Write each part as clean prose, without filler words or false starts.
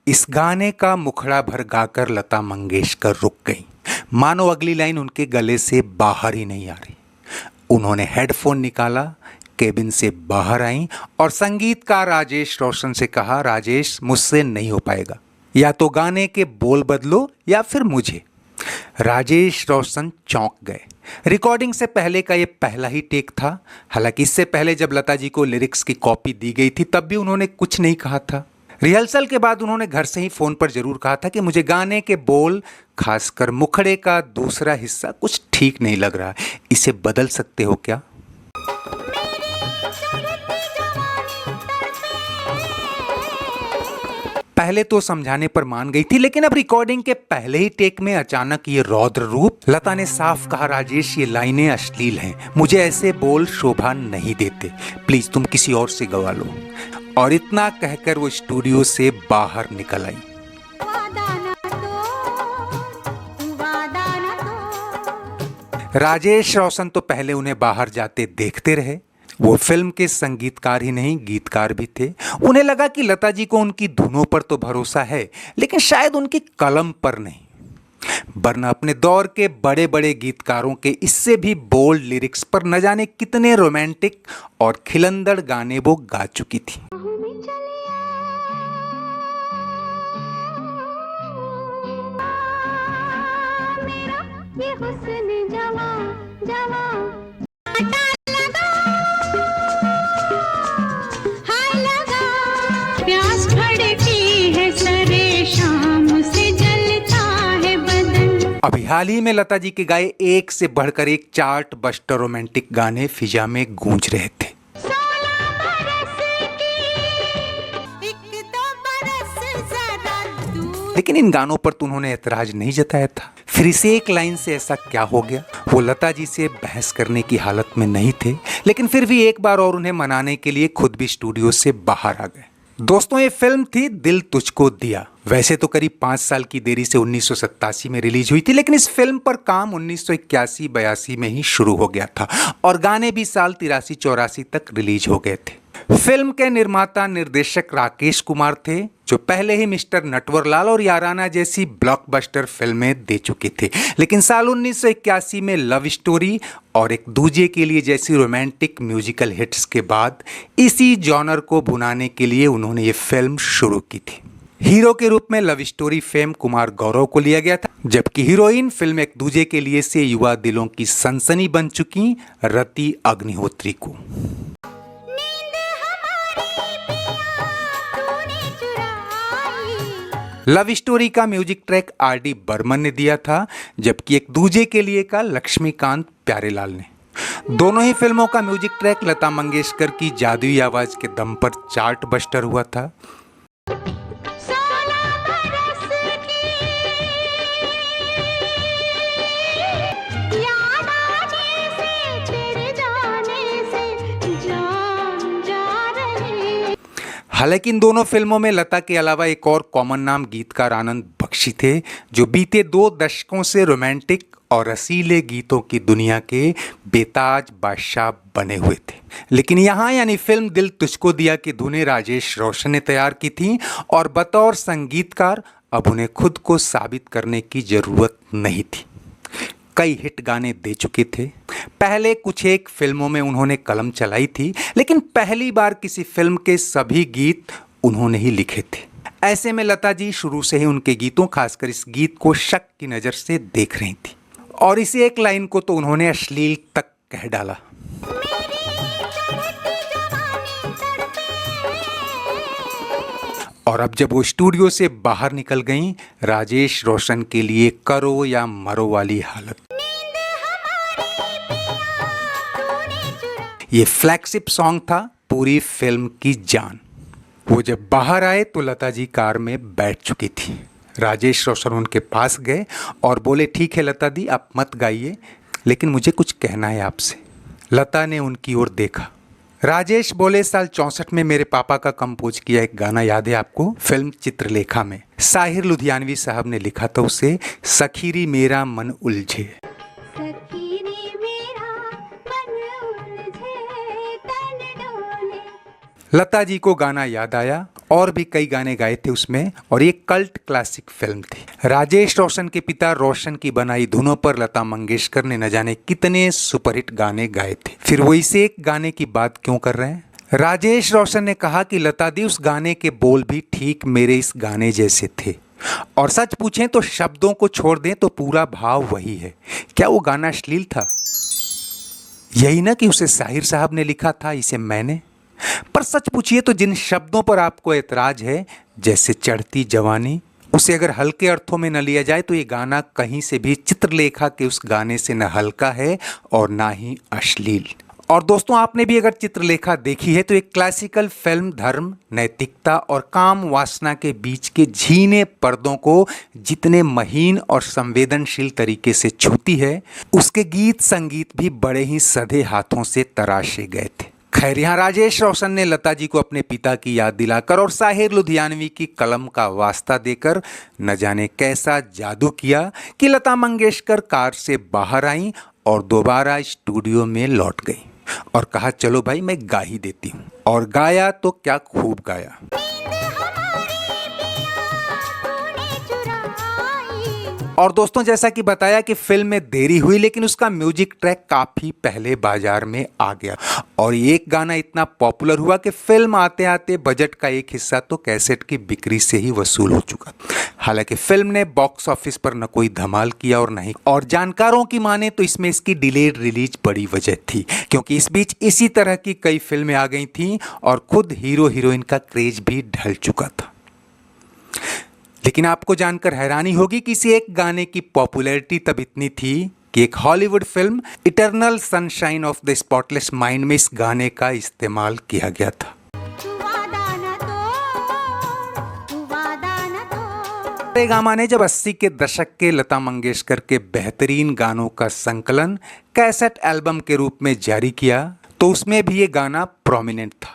इस गाने का मुखड़ा भर गाकर लता मंगेशकर रुक गईं, मानो अगली लाइन उनके गले से बाहर ही नहीं आ रही। उन्होंने हेडफोन निकाला, केबिन से बाहर आईं और संगीतकार राजेश रोशन से कहा, राजेश मुझसे नहीं हो पाएगा, या तो गाने के बोल बदलो या फिर मुझे। राजेश रोशन चौंक गए। रिकॉर्डिंग से पहले का ये पहला ही टेक था। हालांकि इससे पहले जब लता जी को लिरिक्स की कॉपी दी गई थी तब भी उन्होंने कुछ नहीं कहा था। रिहर्सल के बाद उन्होंने घर से ही फोन पर जरूर कहा था कि मुझे गाने के बोल, खासकर मुखड़े का दूसरा हिस्सा कुछ ठीक नहीं लग रहा, इसे बदल सकते हो क्या? पहले तो समझाने पर मान गई थी, लेकिन अब रिकॉर्डिंग के पहले ही टेक में अचानक ये रौद्र रूप। लता ने साफ कहा, राजेश ये लाइनें अश्लील हैं, मुझे ऐसे बोल शोभा नहीं देते, प्लीज तुम किसी और से गवा लो। और इतना कहकर वो स्टूडियो से बाहर निकल आई। राजेश रोशन तो पहले उन्हें बाहर जाते देखते रहे। वो फिल्म के संगीतकार ही नहीं, गीतकार भी थे। उन्हें लगा कि लता जी को उनकी धुनों पर तो भरोसा है, लेकिन शायद उनकी कलम पर नहीं। वरना अपने दौर के बड़े बड़े गीतकारों के इससे भी बोल्ड लिरिक्स पर न जाने कितने रोमांटिक और खिलंदड़ गाने वो गा चुकी थी। ये हुस्न जवां जवां अभी हाल ही में लता जी के गाए एक से बढ़कर एक चार्ट बस्टर रोमांटिक गाने फिजा में गूंज रहे थे। लेकिन इन गानों पर तो उन्होंने ऐतराज नहीं जताया था। फिर इसे एक लाइन से ऐसा क्या हो गया? वो लता जी से बहस करने की हालत में नहीं थे, लेकिन फिर भी एक बार और उन्हें मनाने के लिए खुद भी स्टूडियो से बाहर आ गए। दोस्तों, ये फिल्म थी दिल तुझको दिया। वैसे तो करीब 5 साल की देरी से 1987 में रिलीज हुई थी, लेकिन इस फिल्म पर काम 1981-82 में ही शुरू हो गया था और गाने भी साल 83-84 तक रिलीज हो गए थे। फिल्म के निर्माता निर्देशक राकेश कुमार थे, जो पहले ही मिस्टर नटवरलाल और याराना जैसी ब्लॉकबस्टर फिल्में दे चुके थे। लेकिन साल 1981 में लव स्टोरी और एक दूजे के लिए जैसी रोमांटिक म्यूजिकल हिट्स के बाद इसी जॉनर को भुनाने के लिए उन्होंने ये फिल्म शुरू की थी। हीरो के रूप में love story fame Kumar Gaurav को लिया गया था, जबकि हीरोइन फिल्म एक दूजे के लिए से युवा दिलों की सनसनी बन चुकी रति अग्निहोत्री को। लव स्टोरी का म्यूजिक ट्रैक आर.डी. बर्मन ने दिया था, जबकि एक दूजे के लिए का लक्ष्मीकांत प्यारेलाल ने। दोनों ही फिल्मों का म्यूजिक ट्रैक लता मंगेशकर की जादुई आवाज के दम पर चार्ट बस्टर हुआ था। हालांकि इन दोनों फिल्मों में लता के अलावा एक और कॉमन नाम गीतकार आनंद बख्शी थे, जो बीते 2 दशकों से रोमांटिक और रसीले गीतों की दुनिया के बेताज बादशाह बने हुए थे। लेकिन यहाँ यानी फिल्म दिल तुझको दिया की धुनें राजेश रोशन ने तैयार की थी और बतौर संगीतकार अब उन्हें खुद को साबित करने की जरूरत नहीं थी। कई हिट गाने दे चुके थे। पहले कुछ एक फिल्मों में उन्होंने कलम चलाई थी, लेकिन पहली बार किसी फिल्म के सभी गीत उन्होंने ही लिखे थे। ऐसे में लता जी शुरू से ही उनके गीतों, खासकर इस गीत को शक की नज़र से देख रही थी और इसी एक लाइन को तो उन्होंने अश्लील तक कह डाला। और अब जब वो स्टूडियो से बाहर निकल गईं, राजेश रोशन के लिए करो या मरो वाली हालत। ये फ्लैगशिप सॉन्ग था पूरी फिल्म की जान। वो जब बाहर आए तो लता जी कार में बैठ चुकी थी। राजेश रोशन उनके पास गए और बोले, ठीक है लता दी, आप मत गाइए, लेकिन मुझे कुछ कहना है आपसे। लता ने उनकी ओर देखा। राजेश बोले, साल 64 में मेरे पापा का कंपोज किया एक गाना याद है आपको? फिल्म चित्रलेखा में साहिर लुधियानवी साहब ने लिखा था उसे, सखीरी मेरा मन उलझे। लता जी को गाना याद आया और भी कई गाने गाए थे उसमें, और ये कल्ट क्लासिक फिल्म थी। राजेश रोशन के पिता रोशन की बनाई धुनों पर लता मंगेशकर ने न जाने कितने सुपरहिट गाने गाए थे। फिर वो इसे एक गाने की बात क्यों कर रहे हैं? राजेश रोशन ने कहा कि लता दी उस गाने के बोल भी ठीक मेरे इस गाने जैसे थे, और सच पूछें तो शब्दों को छोड़ दें तो पूरा भाव वही है। क्या वो गाना अश्लील था? यही ना कि उसे साहिर साहब ने लिखा था, इसे मैंने। पर सच पूछिए तो जिन शब्दों पर आपको एतराज है, जैसे चढ़ती जवानी, उसे अगर हल्के अर्थों में न लिया जाए तो ये गाना कहीं से भी चित्रलेखा के उस गाने से न हल्का है और ना ही अश्लील। और दोस्तों, आपने भी अगर चित्रलेखा देखी है तो एक क्लासिकल फिल्म धर्म, नैतिकता और काम वासना के बीच के झीने पर्दों को जितने महीन और संवेदनशील तरीके से छूती है, उसके गीत संगीत भी बड़े ही सधे हाथों से तराशे गए थे। खैर, यहाँ राजेश रोशन ने लता जी को अपने पिता की याद दिलाकर और साहिर लुधियानवी की कलम का वास्ता देकर न जाने कैसा जादू किया कि लता मंगेशकर कार से बाहर आई और दोबारा स्टूडियो में लौट गई और कहा, चलो भाई मैं गा ही देती हूँ। और गाया तो क्या खूब गाया। और दोस्तों, जैसा कि बताया कि फिल्म में देरी हुई, लेकिन उसका म्यूजिक ट्रैक काफी पहले बाजार में आ गया और एक गाना इतना पॉपुलर हुआ कि फिल्म आते आते बजट का एक हिस्सा तो कैसेट की बिक्री से ही वसूल हो चुका। हालांकि फिल्म ने बॉक्स ऑफिस पर न कोई धमाल किया और नहीं, और जानकारों की माने तो इसमें इसकी डिलेड रिलीज बड़ी वजह थी, क्योंकि इस बीच इसी तरह की कई फिल्में आ गई थीं और खुद हीरो हीरोइन का क्रेज भी ढल चुका था। लेकिन आपको जानकर हैरानी होगी कि इस एक गाने की पॉपुलैरिटी तब इतनी थी कि एक Hollywood film eternal sunshine of the spotless mind में इस गाने का इस्तेमाल किया गया था। गामा ने जब 80 के दशक के लता मंगेशकर के बेहतरीन गानों का संकलन कैसेट एल्बम के रूप में जारी किया तो उसमें भी ये गाना प्रोमिनेंट था।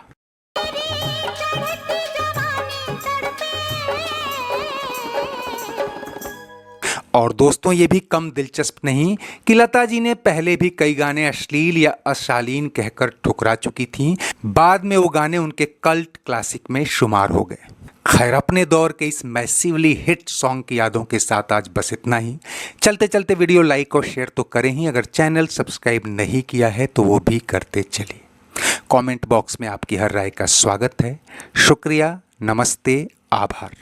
और दोस्तों, ये भी कम दिलचस्प नहीं कि लता जी ने पहले भी कई गाने अश्लील या अशालीन कहकर ठुकरा चुकी थीं। बाद में वो गाने उनके कल्ट क्लासिक में शुमार हो गए। खैर, अपने दौर के इस मैसिवली हिट सॉन्ग की यादों के साथ आज बस इतना ही। चलते चलते वीडियो लाइक और शेयर तो करें ही, अगर चैनल सब्सक्राइब नहीं किया है तो वो भी करते चलिए। कमेंट बॉक्स में आपकी हर राय का स्वागत है। शुक्रिया, नमस्ते, आभार।